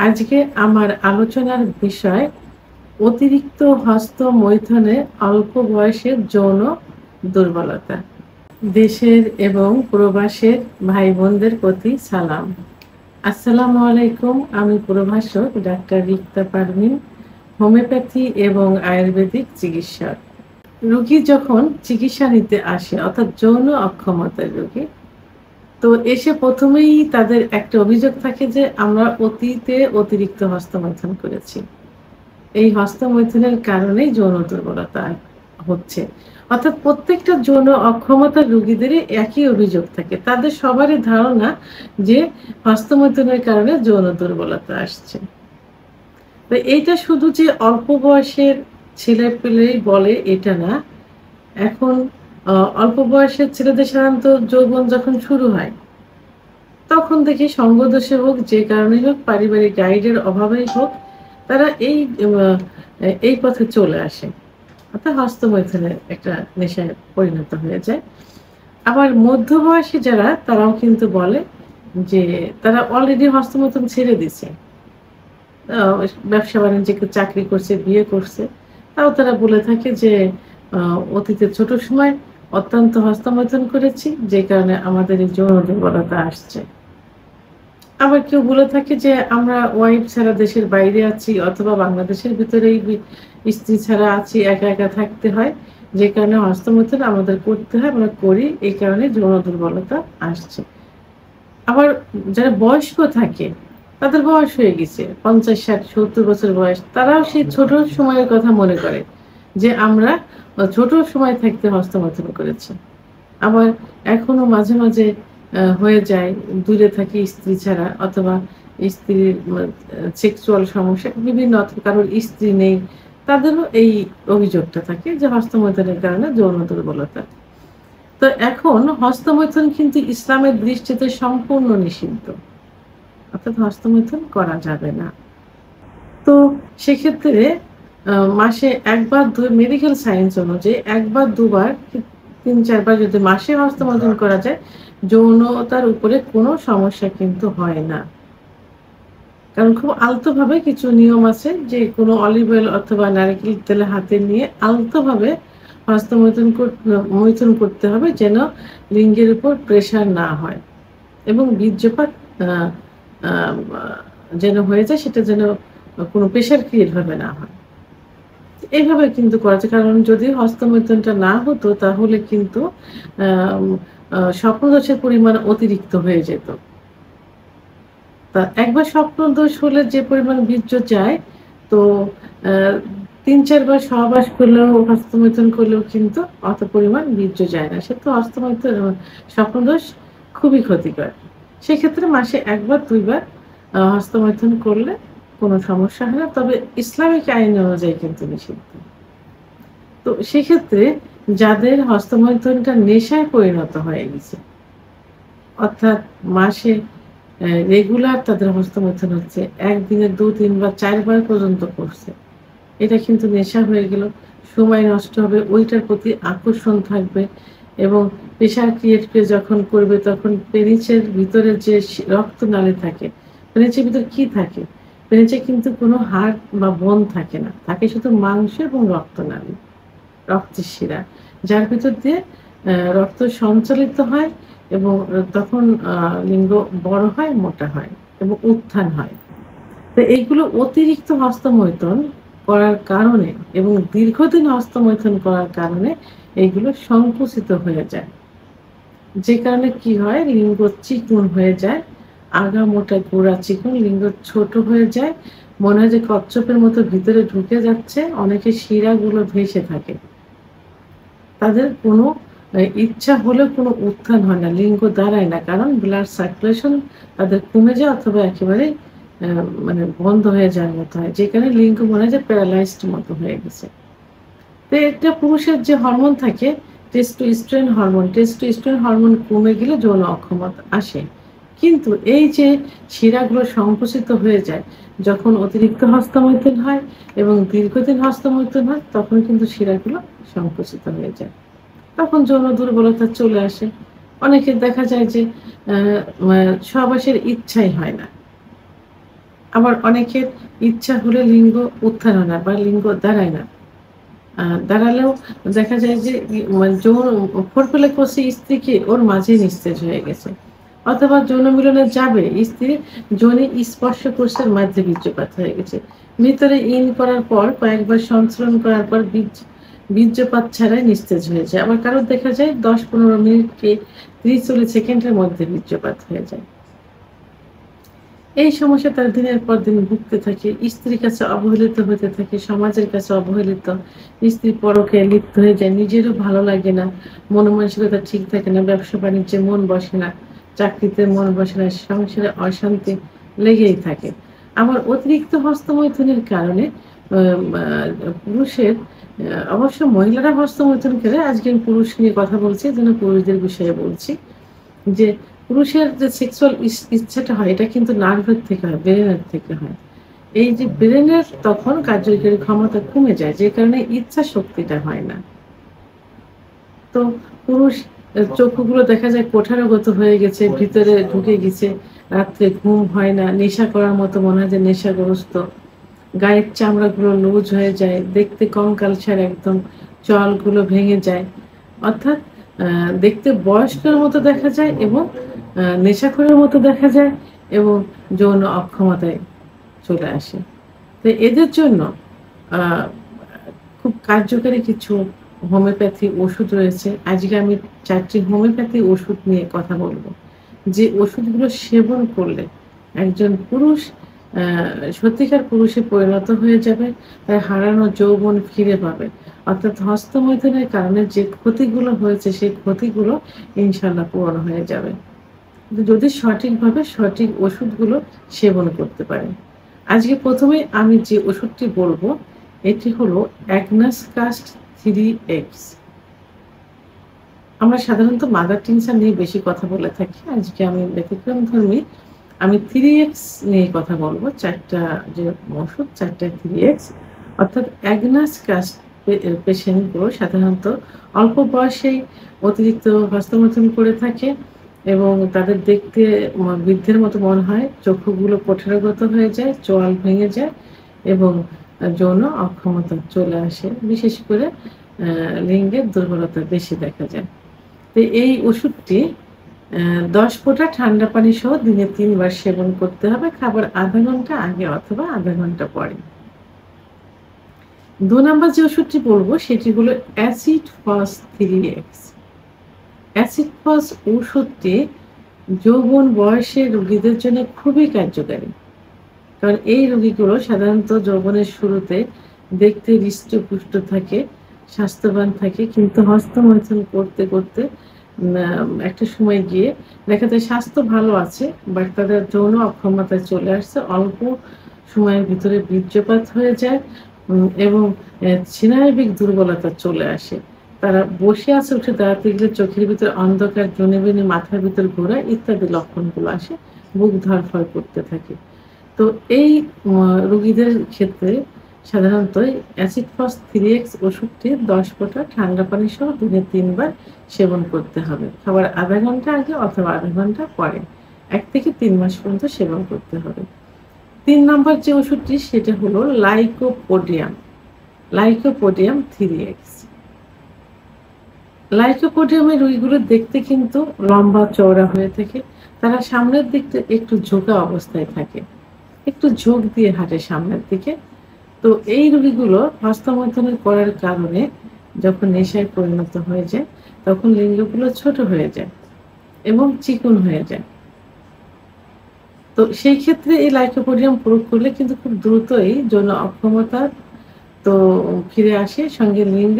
আজকে আমার আলোচনার বিষয় অতিরিক্ত হস্তমৈথুনে অল্প বয়সের যৌন দুর্বলতা। দেশের এবং প্রবাসের ভাই বোনদের প্রতি সালাম। আসসালামু আলাইকুম। আমি প্রভাষক ডাক্তার রিক্তা পারভিন, হোমিওপ্যাথি এবং আয়ুর্বেদিক চিকিৎসক। রোগী যখন চিকিৎসা নিতে আসে, অর্থাৎ যৌন অক্ষমতার রোগী, তো এসে প্রথমেই তাদের একটা অভিযোগ থাকে যে আমরা অতীতে অতিরিক্ত হস্তমৈথুন করেছি। এই হস্তমৈথুনের কারণেই যৌন দুর্বলতা হচ্ছে। অর্থাৎ প্রত্যেকটা যৌন অক্ষমতার রোগীদেরই একই অভিযোগ থাকে। তাদের সবারই ধারণা যে হস্তমৈথুনের কারণে যৌন দুর্বলতা আসছে। তো এইটা শুধু যে অল্প বয়সের ছেলেপেলেই বলে এটা না। এখন অল্প বয়সের ছেলেদের সাধারণত যৌবন যখন শুরু হয় তখন থেকে সঙ্গদোষে হোক, যে কারণে হোক, পারিবারিক গাইডের অভাবেই হোক, তারা এই পথে চলে আসে, অর্থাৎ হস্তমৈথুনের একটা নেশায় পরিণত হয়ে যায়। আবার মধ্যবয়সী যারা, তারাও কিন্তু বলে যে তারা অলরেডি হস্তমৈথুন ছেড়ে দিছে, ব্যবসা বাণিজ্যে চাকরি করছে, বিয়ে করছে, তাও তারা বলে থাকে যে অতীতে ছোট সময় অত্যন্ত হস্তমৈথুন করেছি, যে কারণে আমাদের এই যৌন দুর্বলতা আসছে। আবার কেউ বলে থাকে যে আমরা ওয়াইফ ছাড়া দেশের বাইরে আছি, অথবা বাংলাদেশের ভিতরেই স্ত্রী ছাড়া আছি, একা একা থাকতে হয়, যে কারণে হস্তমৈথুন আমাদের করতে হয়, আমরা করি, এই কারণে যৌন দুর্বলতা আসছে। আবার যারা বয়স্ক থাকে, তাদের বয়স হয়ে গেছে 50, 60, 70 বছর বয়স, তারাও সেই ছোট সময়ের কথা মনে করে যে আমরা ছোট সময় থাকতে হস্তমৈথুন করেছি। আবার এখনো মাঝে মাঝে হয়ে যায়, দূরে থাকি স্ত্রী ছাড়া, অথবা স্ত্রীর সেক্সুয়াল সমস্যা বিভিন্ন, অথবা কারোর স্ত্রী নেই, তাদেরও এই অভিযোগটা থাকে যে হস্তমৈথুনের কারণে যৌন দুর্বলতা। তো এখন হস্তমৈথুন কিন্তু ইসলামের দৃষ্টিতে সম্পূর্ণ নিষিদ্ধ, অর্থাৎ হস্তমৈথুন করা যাবে না। তো সেক্ষেত্রে মাসে একবার, মেডিকেল সায়েন্স অনুযায়ী একবার, দুবার, 3-4 বার যদি মাসে হস্তমৈথুন করা যায়, যৌনতার উপরে কোনো সমস্যা কিন্তু হয় না। কারণ খুব আলতোভাবে কিছু নিয়ম আছে, যে কোনো অলিভ অয়েল অথবা নারকেল তেলে হাতে নিয়ে আলতোভাবে মৈথুন করতে হবে, যেন লিঙ্গের উপর প্রেশার না হয় এবং বীর্যপাত যেন হয়ে যায়, সেটা যেন কোনো প্রেশার ক্রিয়েট ভাবে না হয়। এইভাবে কিন্তু করা যায়। কারণ যদি হস্তমৈথুনটা না হতো, তাহলে কিন্তু স্বপ্নদোষের পরিমাণ অতিরিক্ত হয়ে যেত। তা একবার স্বপ্নদোষ হলে যে পরিমাণ বীর্য যায়, তো 3-4 বার সহবাস করলেও, হস্তমৈথুন করলেও কিন্তু অত পরিমাণ বীর্য যায় না। সে তো স্বপ্নদোষ খুবই ক্ষতিকর। সেক্ষেত্রে মাসে 1-2 বার হস্তমৈথুন করলে কোনো সমস্যা হয় না, তবে ইসলামিক আইন অনুযায়ী কিন্তু নিষিদ্ধ। তো সেক্ষেত্রে যাদের হস্তমৈথুনটা নেশায় পরিণত হয়ে গেছে, অর্থাৎ মাসে রেগুলার তাদের হস্তমৈথুন হচ্ছে, একদিনে 2-3 বার, 4 বার পর্যন্ত করছে, এটা কিন্তু নেশা হয়ে গেল। সময় নষ্ট হবে, ওইটার প্রতি আকর্ষণ থাকবে, এবং প্রেশার ক্রিয়েট করে যখন করবে, তখন পেনিসের ভিতরে যে রক্তনালী থাকে, পেনিসের ভিতরে কি থাকে? পেনিসে কিন্তু কোনো হাড় বা বোন থাকে না, থাকে শুধু মাংস এবং রক্তনালী, রক্তের শিরা, যার ভিতর দিয়ে রক্ত সঞ্চালিত হয়, এবং তখন লিঙ্গ বড় হয়, মোটা হয় এবং উত্থান হয়। তো এইগুলো অতিরিক্ত হস্তমৈথুন করার কারণে এবং দীর্ঘদিন হস্তমৈথুন করার কারণে এইগুলো সংকুচিত হয়ে যায়, যে কারণে কি হয়, লিঙ্গ চিকন হয়ে যায়, আগা মোটা, গোড়া চিকন, লিঙ্গ ছোট হয়ে যায়, মনে হয় যে কচ্ছপের মতো ভিতরে ঢুকে যাচ্ছে। অনেকে শিরাগুলো ভেসে থাকে, তাদের কোনো ইচ্ছা হলেও কোনো উত্থান হয় না, লিঙ্গ দাঁড়ায় না, কারণ ব্লাড সার্কুলেশন তাদের কমে যায়, অথবা একেবারে মানে বন্ধ হয়ে যাওয়ার মতো হয়, যে কারণে লিঙ্গ মনে হয় যে প্যারালাইজড মতো হয়ে গেছে। তো একটা পুরুষের যে হরমোন থাকে, টেস্টোস্টেরন হরমোন কমে গেলে যৌন অক্ষমতা আসে। কিন্তু এই যে শিরাগুলো সংকুচিত হয়ে যায়, যখন অতিরিক্ত হস্তমৈথুন হয় এবং দীর্ঘদিন হস্তমৈথুন হয়, তখন কিন্তু শিরাগুলো সংকুচিত হয়ে যায়, তখন যৌন দুর্বলতা চলে আসে। অনেকের দেখা যায় যে সহবাসের ইচ্ছাই হয় না, আবার অনেকের ইচ্ছা হলে লিঙ্গ উত্থান হয় না বা লিঙ্গ দাঁড়ায় না। দাঁড়ালেও দেখা যায় যে মানে যৌন ফোর প্লে করছে স্ত্রীকে, ওর মাঝেই নিস্তেজ হয়ে গেছে। অথবা যৌন মিলনে যাবে, স্ত্রী যোনি স্পর্শ করছে, মাঝে বীর্যপাত হয়ে গেছে। ভিতরে ইন করার পর কয়েকবার সংস্রণ করার পর বীর্যপাত ছাড়াই নিস্তেজ হয়ে যায়। আবার কারোর দেখা যায় ১০-১৫ মিনিট কি ৩০-৪০ সেকেন্ডের মধ্যে বীর্যপাত হয়ে যায়। এই সমস্যা তার দিনের পর দিন ভুগতে থাকে, স্ত্রীর কাছে অবহেলিত হতে থাকে, সমাজের কাছে অবহেলিত। স্ত্রী পরকে লিপ্ত হয়ে যায়, নিজেরও ভালো লাগে না, মন মানসিকতা ঠিক থাকে না, ব্যবসা বাণিজ্যে মন বসে না, চাকরিতে মন বসে না, সংসারে অশান্তি লেগেই থাকে। আবার অতিরিক্ত হস্তমৈথুনের কারণে পুরুষের অবশ্য মহিলারা হস্তমৈথুন করে, আজকে আমি পুরুষ নিয়ে কথা বলছি, এজন্য পুরুষদের বিষয়ে বলছি যে পুরুষের যে সেক্সুয়াল ইচ্ছাটা হয় এটা কিন্তু নার্ভের থেকে হয়, ব্রেনের থেকে হয়। এই যে ব্রেনের তখন কার্যকরী ক্ষমতা কমে যায়, যে কারণে ইচ্ছা শক্তিটা হয় না। তো পুরুষ চক্ষুগুলো দেখা যায় কোঠারগত হয়ে গেছে, ভিতরে ঢুকে গেছে, রাত্রে ঘুম হয় না, নেশা করার মতো মনে হয় যে নেশাগ্রস্ত, গায়ের চামড়াগুলো লুজ হয়ে যায়, দেখতে কঙ্কালসার একদম, চলগুলো ভেঙে যায়। অর্থাৎ দেখতে বয়স্কের মতো দেখা যায় এবং নেশাখোরের মতো দেখা যায় এবং যৌন অক্ষমতায় চলে আসে। তো এদের জন্য খুব কার্যকারী কিছু হোমিওপ্যাথি ওষুধ রয়েছে। আজকে আমি ৪টি হোমিওপ্যাথি ওষুধ নিয়ে কথা বলব। যে ওষুধগুলো সেবন করলে একজন পুরুষ সত্যিকার পুরুষে পরিণত হয়ে যাবে, তার হারানো যৌবন ফিরে পাবে। অর্থাৎ হস্তমৈথুনের কারণে যে ক্ষতিগুলো হয়েছে সেই ক্ষতিগুলো ইনশাআল্লাহ পূরণ হয়ে যাবে। যদি সঠিকভাবে সঠিক ওষুধগুলো সেবন করতে পারেন। আজকে প্রথমে আমি যে ওষুধটি বলবো এটি হলো অ্যাগনাস কাস্ট 3X। আমরা সাধারণত মাদার টিনচার নিয়ে বেশি কথা বলে থাকি। আজকে আমি ব্যতিক্রমধর্মী, আমি 3X নিয়ে কথা বলবো। ৪টা যে ওষুধ, ৪টা 3X। অর্থাৎ অ্যাগনাস কাস্ট পেশেন্টগুলো সাধারণত অল্প বয়সেই অতিরিক্ত হস্তমৈথুন করে থাকে এবং তাদের দেখতে বৃদ্ধের মতো মনে হয়, চক্ষুগুলো কোঠারগত হয়ে যায়, চোয়াল ভেঙে যায় এবং যৌন অক্ষমতা চলে আসে। বিশেষ করে লিঙ্গের দুর্বলতা বেশি দেখা যায়। তো এই ওষুধটি ১০ ফোঁটা ঠান্ডা পানি সহ দিনে ৩ বার সেবন করতে হবে, খাবার আধা ঘন্টা আগে অথবা আধা ঘন্টা পরে। ২ নাম্বার যে ওষুধটি বলবো সেটি হলো অ্যাসিড ফস 3X। অ্যাসিড ফস ওষুধটি যৌবন বয়সের রোগীদের জন্য খুবই কার্যকারী। কারণ এই রোগীগুলো সাধারণত যৌবনের শুরুতে দেখতে হৃষ্টপুষ্ট থাকে, স্বাস্থ্যবান থাকে, কিন্তু হস্তমৈথুন করতে করতে একটা সময় গিয়ে দেখা যায় স্বাস্থ্য ভালো আছে, বাট তাদের যৌন অক্ষমতায় চলে আসছে, অল্প সময়ের ভিতরে বীর্যপাত হয়ে যায় এবং স্নায়বিক দুর্বলতা চলে আসে। তারা বসে আছে, উঠে দাঁড়াতে গেলে চোখের ভিতরে অন্ধকার, জনে-বেনে মাথার ভিতর ঘোরা ইত্যাদি লক্ষণগুলো আসে, বুক ধড়ফড় করতে থাকে। তো এই রোগীদের ক্ষেত্রে সাধারণত অ্যাসিড ফস 3X ওষুধটি ১০ ফোঁটা ঠান্ডা পানি সহ দিনে ৩ বার সেবন করতে হবে, খাবার আধা ঘন্টা আগে অথবা আধা ঘন্টা পরে। ১ থেকে ৩ মাস পর্যন্ত সেবন করতে হবে। ৩ নম্বর যে ওষুধটি সেটা হলো লাইকোপোডিয়াম। Lycopodium 3X। লাইকোপোডিয়ামের রোগীগুলো দেখতে কিন্তু লম্বা চওড়া হয়ে থাকে, তারা সামনের দিকটা একটু ঝোঁকা অবস্থায় থাকে, একটু ঝোঁক দিয়ে হাঁটে সামনের দিকে। তো এই রোগীগুলো হস্তমৈথুন করার কারণে যখন নেশায় পরিণত হয়ে যায় তখন লিঙ্গগুলো ছোট হয়ে যায় এবং চিকন হয়ে যায়। তো সেই ক্ষেত্রে এই লাইকোপোডিয়াম প্রয়োগ করলে কিন্তু খুব দ্রুতই যৌন অক্ষমতা তো ফিরে আসে, সঙ্গে লিঙ্গ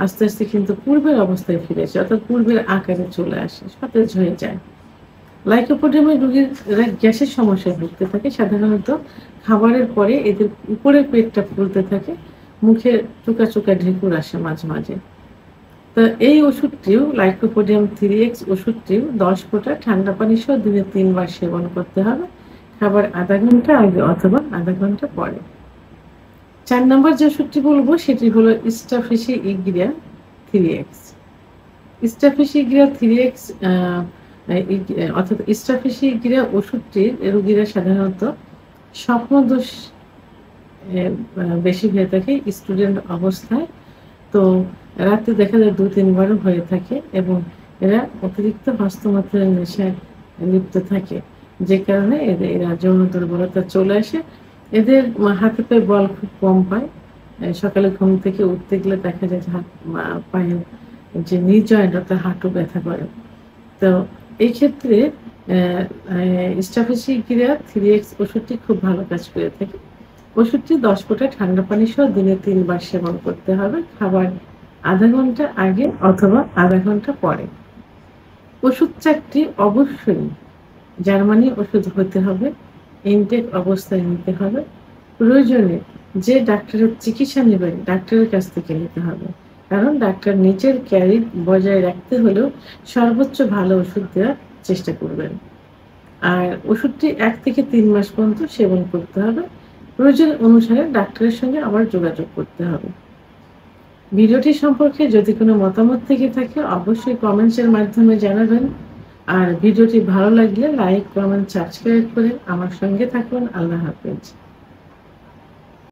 আস্তে আস্তে কিন্তু পূর্বের অবস্থায় ফিরে আসে, অর্থাৎ পূর্বের আকারে চলে আসে, সতেজ হয়ে যায়। লাইকোপোডিয়ামের রোগীরা গ্যাসের সমস্যায় ভুগতে থাকে। সাধারণত খাবারের পরে এদের উপরের পেটটা ফুলতে থাকে, মুখে চোকা চোকা ঢেকুর আসে মাঝে মাঝে। তো এই ওষুধটিও লাইকোপোডিয়াম 3X ওষুধটিও ১০ ফোঁটা ঠান্ডা পানি সহ দিনে ৩ বার সেবন করতে হবে, খাবার আধা ঘন্টা আগে অথবা আধা ঘন্টা পরে। ৪ নম্বর যে ওষুধটি বলবো সেটি হলো স্টাফিসিগ্রিয়া 3X। স্টাফিসিগ্রিয়া 3X অর্থাৎ স্টাফিসিগ্রিয়া ওষুধটির রোগীরা সাধারণত স্বপ্নদোষ বেশি হয়ে থাকে স্টুডেন্ট অবস্থায়। তো রাতে দেখা যায় ২-৩ বারও হয়ে থাকে এবং এরা অতিরিক্ত হস্তমৈথুনের নেশায় লিপ্ত থাকে। যে কারণে এরা যৌন দুর্বলতা চলে আসে। এদের হাতে পায়ে বল খুব কম পায়। সকালে ঘুম থেকে উঠতে গেলে দেখা যায় যে পায়ের যে নি জয়েন্ট অর্থাৎ হাঁটু ব্যথা করে। তো এই ক্ষেত্রে স্ট্রাফেসিকিরা 3x ওষুধটি খুব ভালো কাজ করে থাকে। ওষুধটি ১০ ফোঁটা ঠান্ডা পানি সহ দিনে ৩ বার সেবন করতে হবে। খাবার ০.৫ ঘন্টা আগে অথবা ০.৫ ঘন্টা পরে। ওষুধ ৪ টি অবশ্যই জার্মানি ওষুধ হতে হবে। ইনটেক অবস্থায় নিতে হবে। প্রয়োজনে যে ডাক্তারের চিকিৎসা নেবেন ডাক্তারের কাছ থেকে নিতে হবে। কারণ ডাক্তার নিজের ক্যারিয়ার বজায় রাখতে হলেও সর্বোচ্চ ভালো ওষুধ দেওয়ার চেষ্টা করবেন। আর ওষুধটি ১ থেকে ৩ মাস পর্যন্ত সেবন করতে হবে। প্রয়োজন অনুসারে ডাক্তারের সঙ্গে আবার যোগাযোগ করতে হবে। ভিডিওটি সম্পর্কে যদি কোনো মতামত থেকে থাকে অবশ্যই কমেন্টসের মাধ্যমে জানাবেন। আর ভিডিওটি ভালো লাগলে লাইক, কমেন্ট, সাবস্ক্রাইব করে আমার সঙ্গে থাকুন। আল্লাহ হাফেজ।